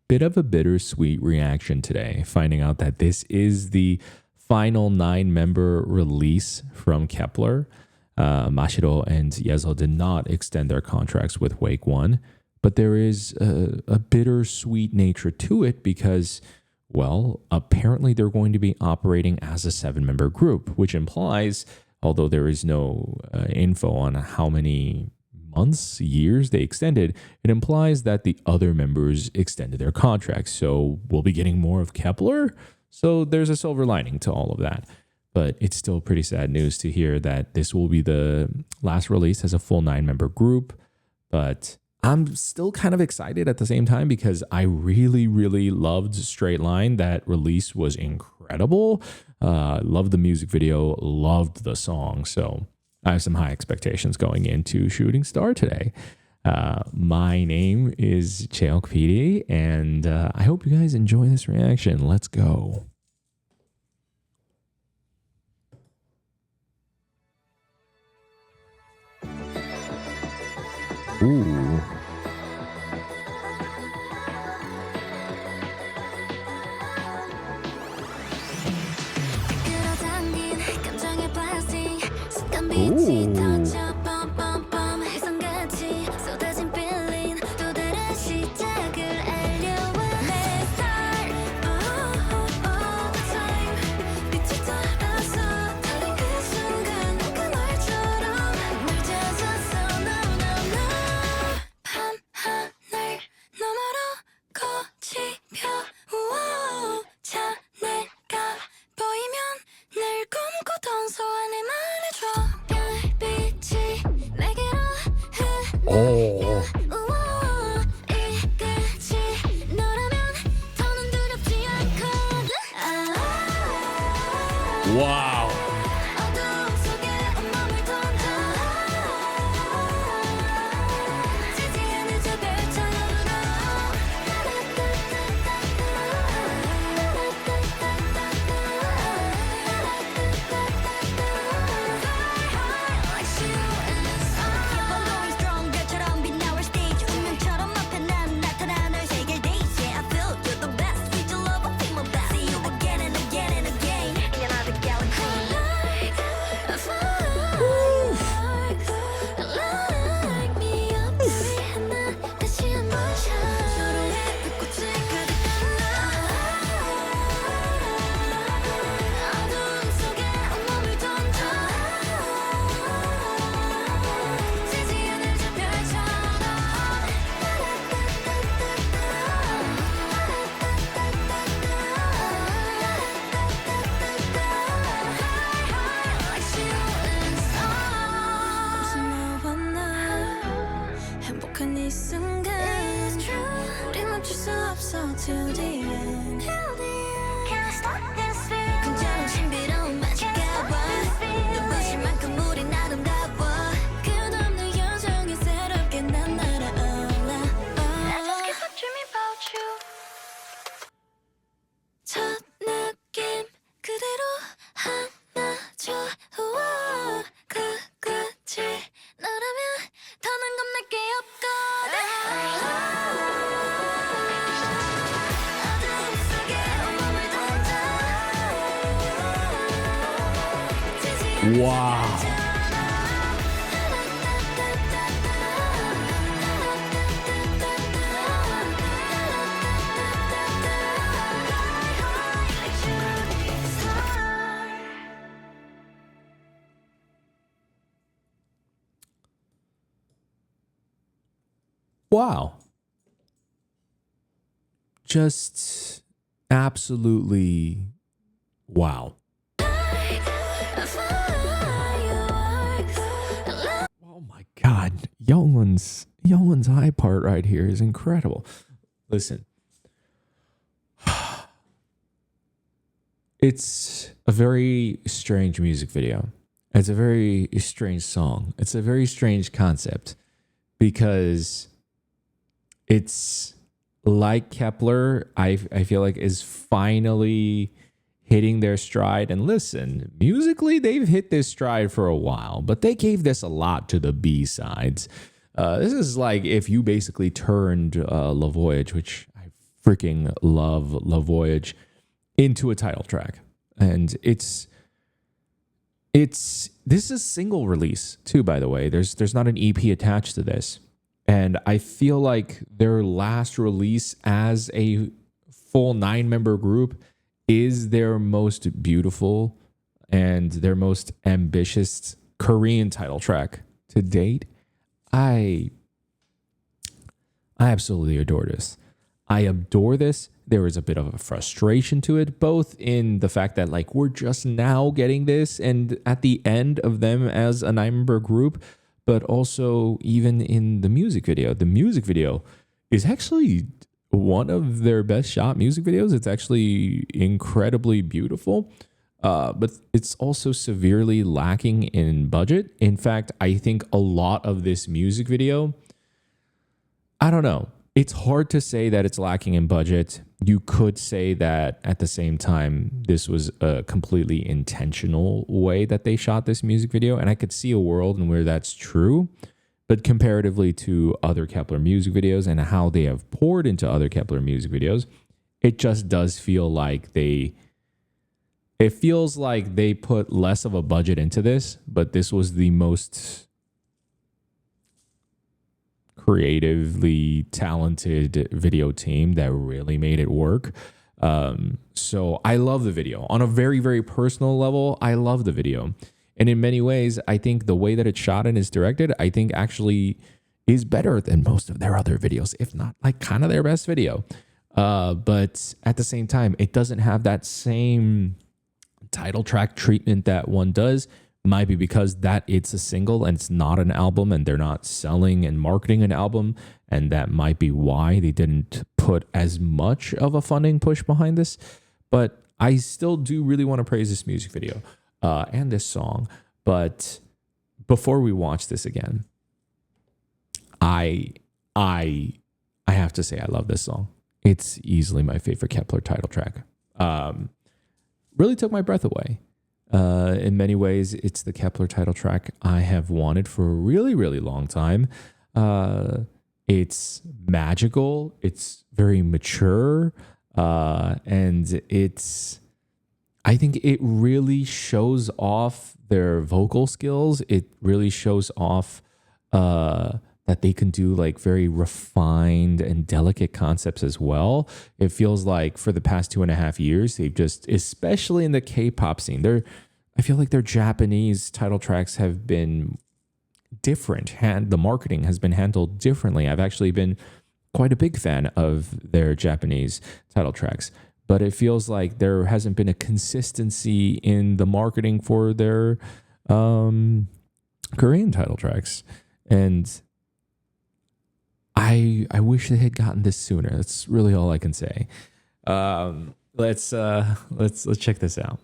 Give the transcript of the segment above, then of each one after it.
bit of a bittersweet reaction today, finding out that this is the final 9-member release from Kep1er. Mashiro and Yezo did not extend their contracts with Wake1, but there is a bittersweet nature to it because, well, apparently they're going to be operating as a 7-member group, which implies, although there is no info on how many months, years they extended, it implies that the other members extended their contracts. So we'll be getting more of Kep1er. So there's a silver lining to all of that. But it's still pretty sad news to hear that this will be the last release as a full 9-member group. But I'm still kind of excited at the same time because I really, really loved Straight Line. That release was incredible. Loved the music video, loved the song. So I have some high expectations going into Shooting Star today. My name is Kep1er, and I hope you guys enjoy this reaction. Let's go. Ooh. Wow. Wow. Wow. Just absolutely wow. Oh my God. Youngwon's high part right here is incredible. Listen. It's a very strange music video. It's a very strange song. It's a very strange concept because it's like Kep1er, I feel like is finally hitting their stride. And listen, musically, they've hit this stride for a while, but they gave this a lot to the B-sides. This is like if you basically turned La Voyage, which I freaking love La Voyage into a title track. And this is a single release too, by the way. There's not an EP attached to this. And I feel like their last release as a full 9-member group is their most beautiful and their most ambitious Korean title track to date. I absolutely adore this. I adore this. There is a bit of a frustration to it, both in the fact that like we're just now getting this and at the end of them as a 9-member group, but also even in the music video. The music video is actually one of their best shot music videos. It's actually incredibly beautiful, but it's also severely lacking in budget. In fact, I think a lot of this music video, I don't know. It's hard to say that it's lacking in budget. You could say that at the same time, this was a completely intentional way that they shot this music video. And I could see a world in where that's true. But comparatively to other Kep1er music videos and how they have poured into other Kep1er music videos, it just does feel like it feels like they put less of a budget into this, but this was the most creatively talented video team that really made it work. So I love the video. On a very, very personal level, I love the video. And in many ways, I think the way that it's shot and is directed, I think actually is better than most of their other videos, if not like kind of their best video. But at the same time, it doesn't have that same title track treatment that one does. Might be because that it's a single and it's not an album and they're not selling and marketing an album. And that might be why they didn't put as much of a funding push behind this. But I still do really want to praise this music video and this song. But before we watch this again, I have to say I love this song. It's easily my favorite Kep1er title track. Really took my breath away. In many ways, it's the Kep1er title track I have wanted for a really, really long time. It's magical. It's very mature. And I think it really shows off their vocal skills. It really shows off that they can do like very refined and delicate concepts as well. It feels like for the past 2.5 years, they've just, especially in the K-pop scene, I feel like their Japanese title tracks have been different. The marketing has been handled differently. I've actually been quite a big fan of their Japanese title tracks, but it feels like there hasn't been a consistency in the marketing for their Korean title tracks. And I wish they had gotten this sooner. That's really all I can say. Let's check this out.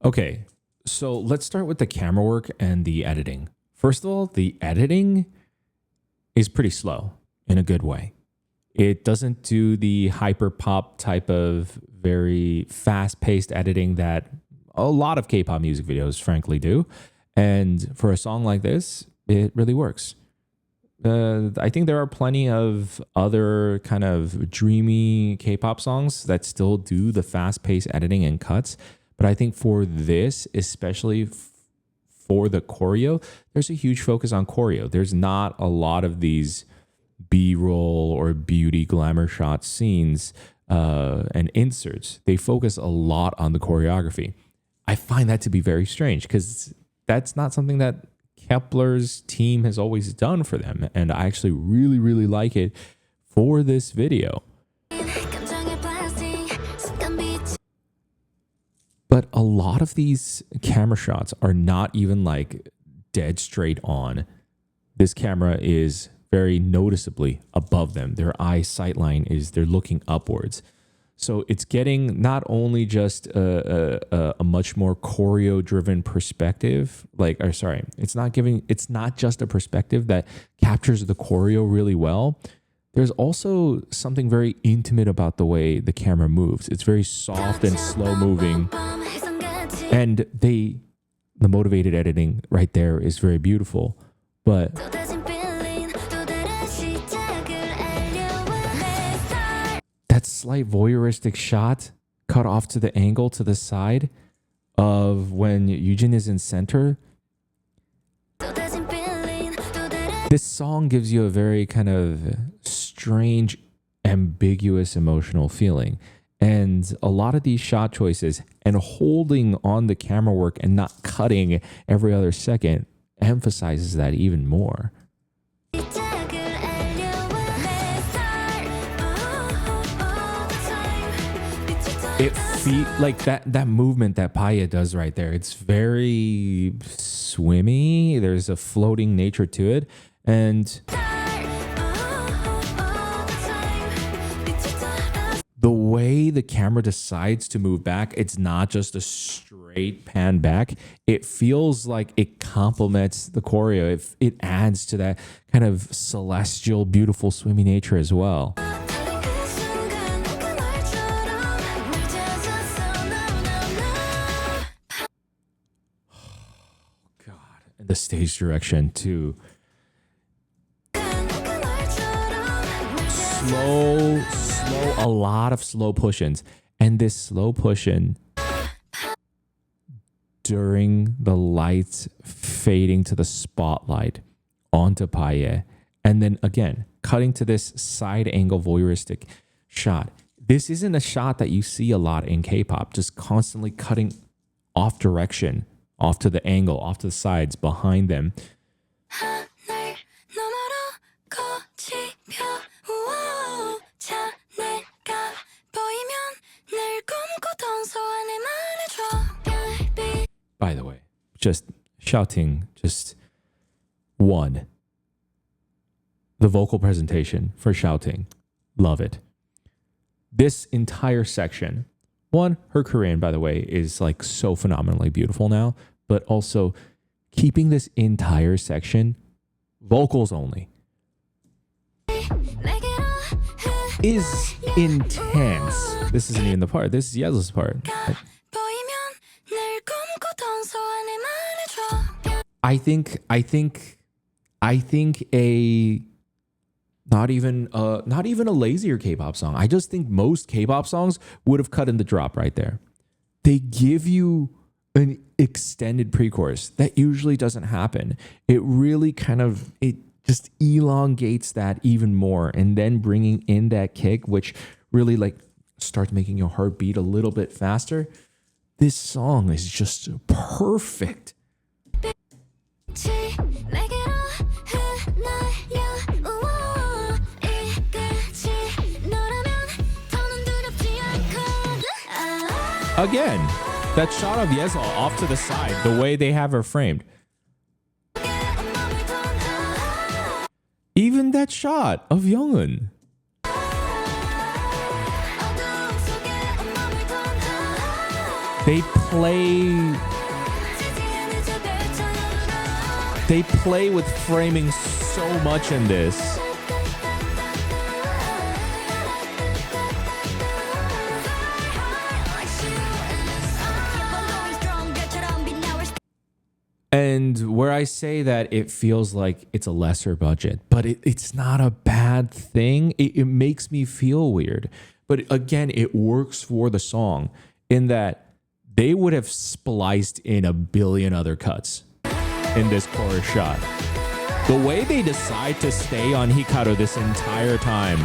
Okay, so let's start with the camera work and the editing. First of all, the editing is pretty slow in a good way. It doesn't do the hyper pop type of very fast-paced editing that a lot of K-pop music videos frankly do. And for a song like this, it really works. I think there are plenty of other kind of dreamy K-pop songs that still do the fast-paced editing and cuts. But I think for this, especially for the choreo, there's a huge focus on choreo. There's not a lot of these B-roll or beauty glamour shot scenes and inserts. They focus a lot on the choreography. I find that to be very strange because that's not something that Kep1er's team has always done for them. And I actually really, really like it for this video. But a lot of these camera shots are not even like dead straight on. This camera is very noticeably above them. Their eye sight line is they're looking upwards. So it's getting not only just a much more choreo-driven perspective, it's not just a perspective that captures the choreo really well. There's also something very intimate about the way the camera moves. It's very soft and slow moving. And the motivated editing right there is very beautiful. But that slight voyeuristic shot cut off to the angle to the side of when Yujin is in center. This song gives you a very kind of strange, ambiguous emotional feeling. And a lot of these shot choices and holding on the camera work and not cutting every other second emphasizes that even more. It feels like that movement that Paye does right there. It's very swimmy. There's a floating nature to it. And the way the camera decides to move back, it's not just a straight pan back. It feels like it complements the choreo. It adds to that kind of celestial, beautiful, swimmy nature as well. And the stage direction too. Slow, a lot of slow push-ins. And this slow push-in during the lights fading to the spotlight onto Paye. And then again, cutting to this side angle voyeuristic shot. This isn't a shot that you see a lot in K-pop, just constantly cutting off direction, off to the angle, off to the sides, behind them. By the way, just shouting, just one. The vocal presentation for shouting, love it. This entire section, one, her Korean, by the way, is like so phenomenally beautiful now, but also keeping this entire section vocals only is intense. This isn't even the part. This is Yezo's part. I think a not even a lazier K-pop song. I just think most K-pop songs would have cut in the drop right there. They give you an extended pre-chorus that usually doesn't happen. It really it just elongates that even more, and then bringing in that kick, which really like starts making your heart beat a little bit faster. This song is just perfect. Again, that shot of Yezo off to the side, the way they have her framed. Even that shot of Younghoon. They play with framing so much in this. And where I say that it feels like it's a lesser budget, but it's not a bad thing. It makes me feel weird. But again, it works for the song in that they would have spliced in a billion other cuts in this chorus shot. The way they decide to stay on Hikaru this entire time,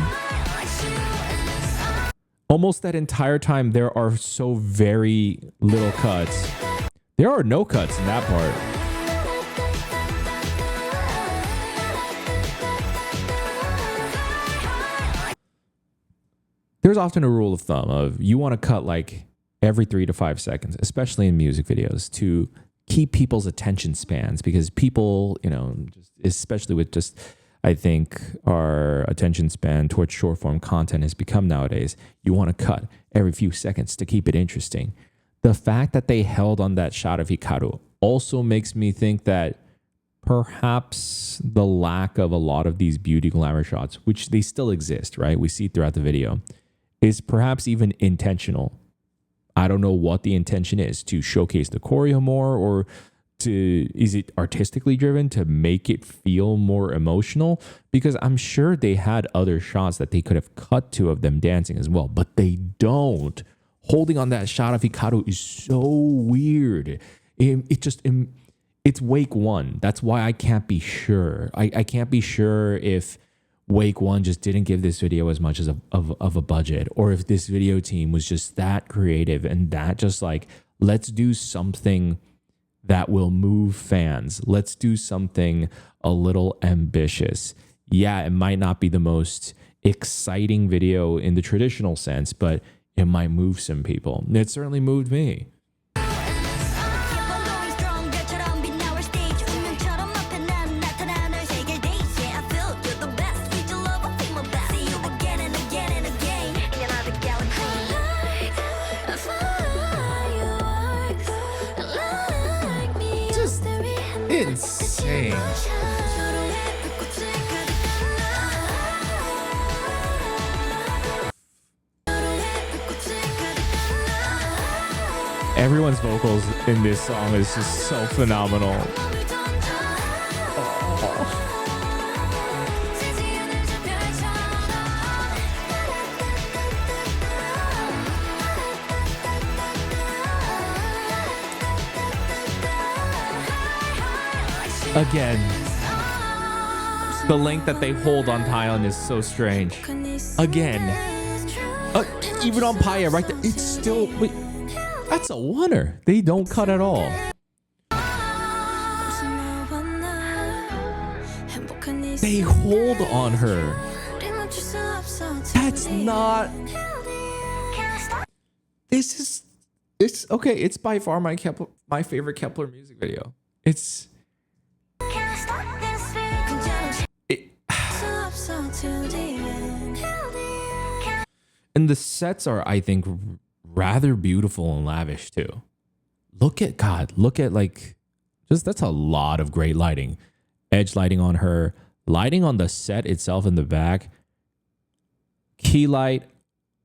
almost that entire time, there are so very little cuts. There are no cuts in that part. There's often a rule of thumb of you want to cut like every 3 to 5 seconds, especially in music videos, to keep people's attention spans, because people, just especially with just I think our attention span towards short form content has become nowadays. You want to cut every few seconds to keep it interesting. The fact that they held on that shot of Hikaru also makes me think that perhaps the lack of a lot of these beauty glamour shots, which they still exist, right? We see throughout the video, is perhaps even intentional. I don't know what the intention is, to showcase the choreo more, or is it artistically driven to make it feel more emotional? Because I'm sure they had other shots that they could have cut to of them dancing as well, but they don't. Holding on that shot of Hikaru is so weird. It's Wake 1. That's why I can't be sure. I can't be sure if Wake 1 just didn't give this video as much as of a budget, or if this video team was just that creative and that just like, let's do something that will move fans. Let's do something a little ambitious. Yeah, it might not be the most exciting video in the traditional sense, but it might move some people. It certainly moved me. Insane. Everyone's vocals in this song is just so phenomenal. Again, the length that they hold on Tyon is so strange. Again, even on Paya right there, it's still, wait, that's a oneer. They don't cut at all. They hold on her. That's not. It's okay. It's by far my favorite Kep1er music video. And the sets are, I think, rather beautiful and lavish too. Look at like, just that's a lot of great lighting. Edge lighting on her, lighting on the set itself in the back. Key light.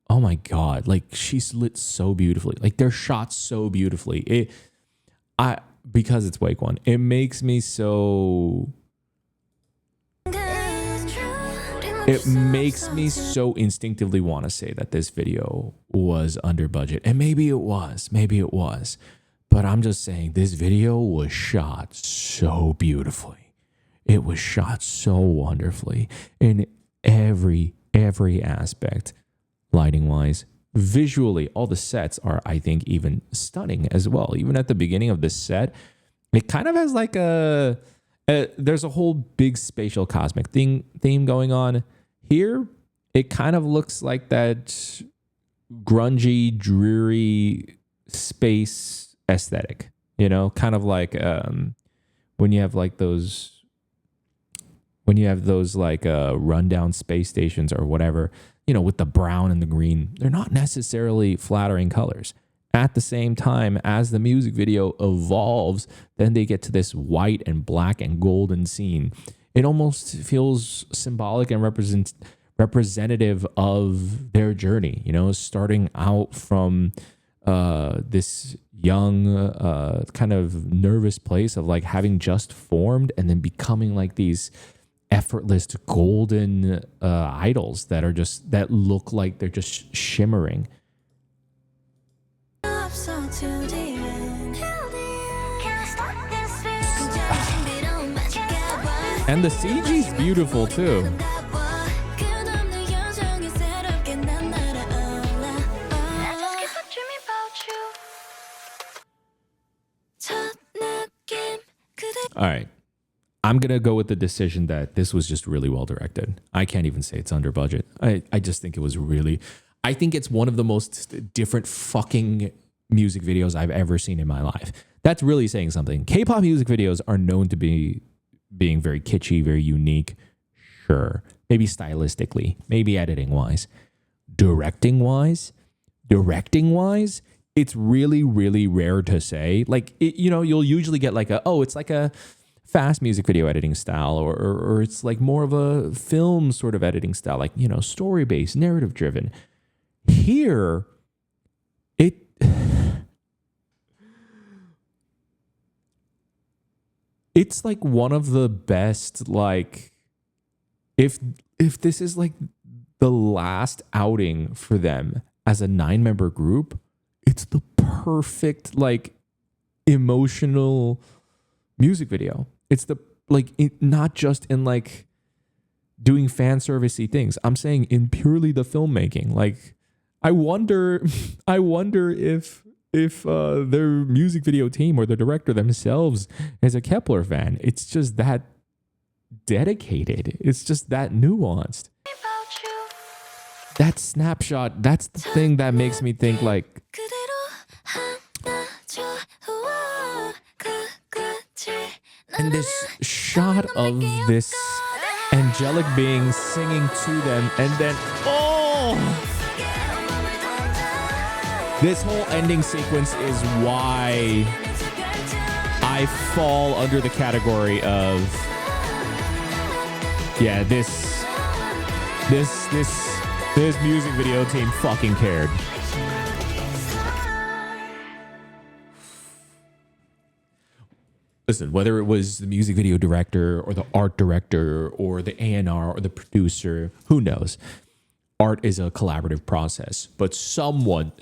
Oh my God. Like, she's lit so beautifully. Like, they're shot so beautifully. Because it's Wake 1, it makes me so... It makes me so instinctively want to say that this video was under budget. And maybe it was. But I'm just saying, this video was shot so beautifully. It was shot so wonderfully in every aspect, lighting-wise. Visually, all the sets are, I think, even stunning as well. Even at the beginning of this set, it kind of has like there's a whole big spatial cosmic theme going on. Here, it kind of looks like that grungy, dreary space aesthetic, you know, kind of like when you have those like rundown space stations or whatever, you know, with the brown and the green. They're not necessarily flattering colors. At the same time, as the music video evolves, then they get to this white and black and golden scene. It almost feels symbolic and representative of their journey, you know, starting out from this young, kind of nervous place of like having just formed and then becoming like these effortless golden idols that look like they're just shimmering. And the CG's beautiful too. All right. I'm going to go with the decision that this was just really well directed. I can't even say it's under budget. I just think it was really... I think it's one of the most different fucking music videos I've ever seen in my life. That's really saying something. K-pop music videos are known to be being very kitschy, very unique, Sure. Maybe stylistically, maybe editing wise. Directing wise, it's really, really rare to say. Like, you'll usually get like it's like a fast music video editing style, or it's like more of a film sort of editing style, like, story based, narrative driven. Here, it's like one of the best, like, if this is like the last outing for them as a 9-member group, it's the perfect, like, emotional music video. It's the, like, not just in like doing fan servicey things. I'm saying in purely the filmmaking. Like, I wonder if their music video team or the director themselves is a Kep1er fan. It's just that dedicated. It's just that nuanced. That snapshot, that's the thing that makes me think, like, and this shot of this angelic being singing to them, and then, this whole ending sequence is why I fall under the category of, this music video team fucking cared. Listen, whether it was the music video director or the art director or the A&R or the producer, who knows? Art is a collaborative process, but someone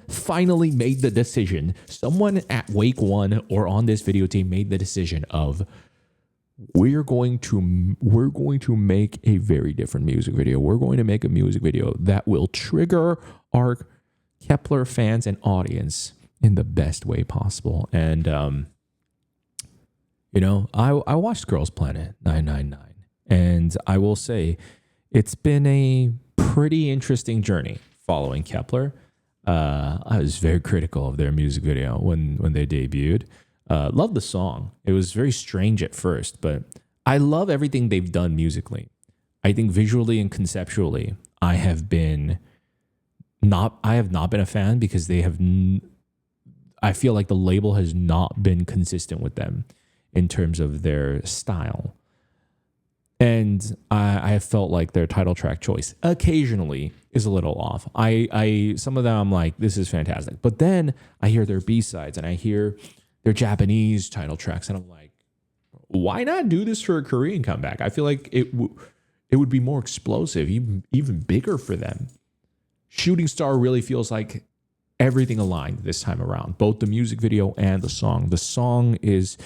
finally made the decision. Someone at Wake One or on this video team made the decision of, we're going to make a very different music video. We're going to make a music video that will trigger our Kep1er fans and audience in the best way possible. And I watched Girls Planet 999, and I will say it's been a pretty interesting journey following Kep1er. I was very critical of their music video when they debuted. Loved the song. It was very strange at first, but I love everything they've done musically. I think visually and conceptually, I have not been a fan because I feel like the label has not been consistent with them in terms of their style. And I have felt like their title track choice occasionally is a little off. Some of them I'm like, this is fantastic. But then I hear their B-sides and I hear their Japanese title tracks, and I'm like, why not do this for a Korean comeback? I feel like it would be more explosive, even bigger for them. Shooting Star really feels like everything aligned this time around, both the music video and the song. The song is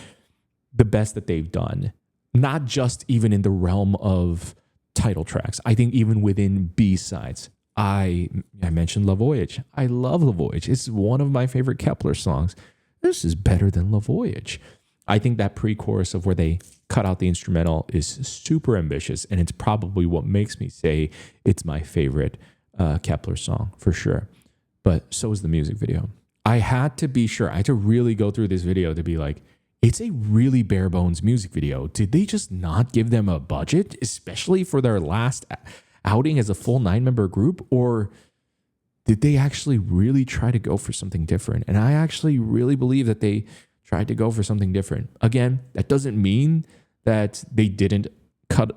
the best that they've done, not just even in the realm of title tracks. I think even within B-sides. I mentioned La Voyage. I love La Voyage. It's one of my favorite Kep1er songs. This is better than La Voyage. I think that pre-chorus of where they cut out the instrumental is super ambitious, and it's probably what makes me say it's my favorite Kep1er song for sure. But so is the music video. I had to be sure. I had to really go through this video to be like, it's a really bare bones music video. Did they just not give them a budget, especially for their last outing as a full 9-member group? Or did they actually really try to go for something different? And I actually really believe that they tried to go for something different. Again, that doesn't mean that they didn't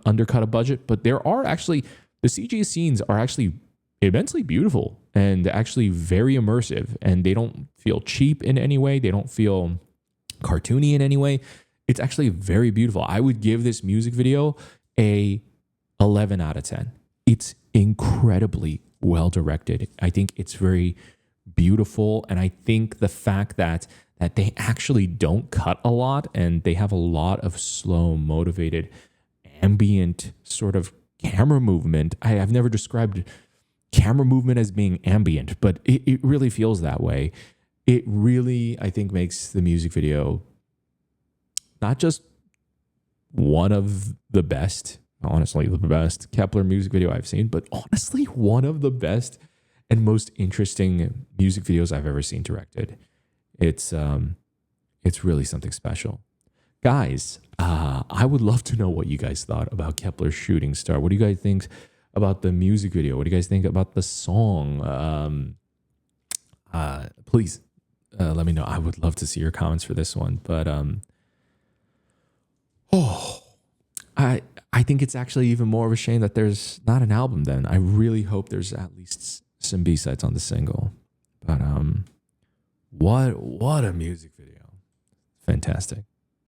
undercut a budget, but there are actually, the CG scenes are actually immensely beautiful and actually very immersive, and they don't feel cheap in any way. They don't feel cartoony in any way. It's actually very beautiful. I would give this music video a 11 out of 10. It's incredibly well directed. I think it's very beautiful, and I think the fact that they actually don't cut a lot and they have a lot of slow, motivated, ambient sort of camera movement. I've never described camera movement as being ambient, but it really feels that way. It really, I think, makes the music video not just one of the best, honestly, the best Kep1er music video I've seen, but honestly, one of the best and most interesting music videos I've ever seen directed. It's really something special. guys, I would love to know what you guys thought about Kep1er Shooting Star. What do you guys think about the music video? What do you guys think about the song? Please let me know. I would love to see your comments for this one. But oh, I think it's actually even more of a shame that there's not an album. Then I really hope there's at least some B-sides on the single. But what a music video! Fantastic.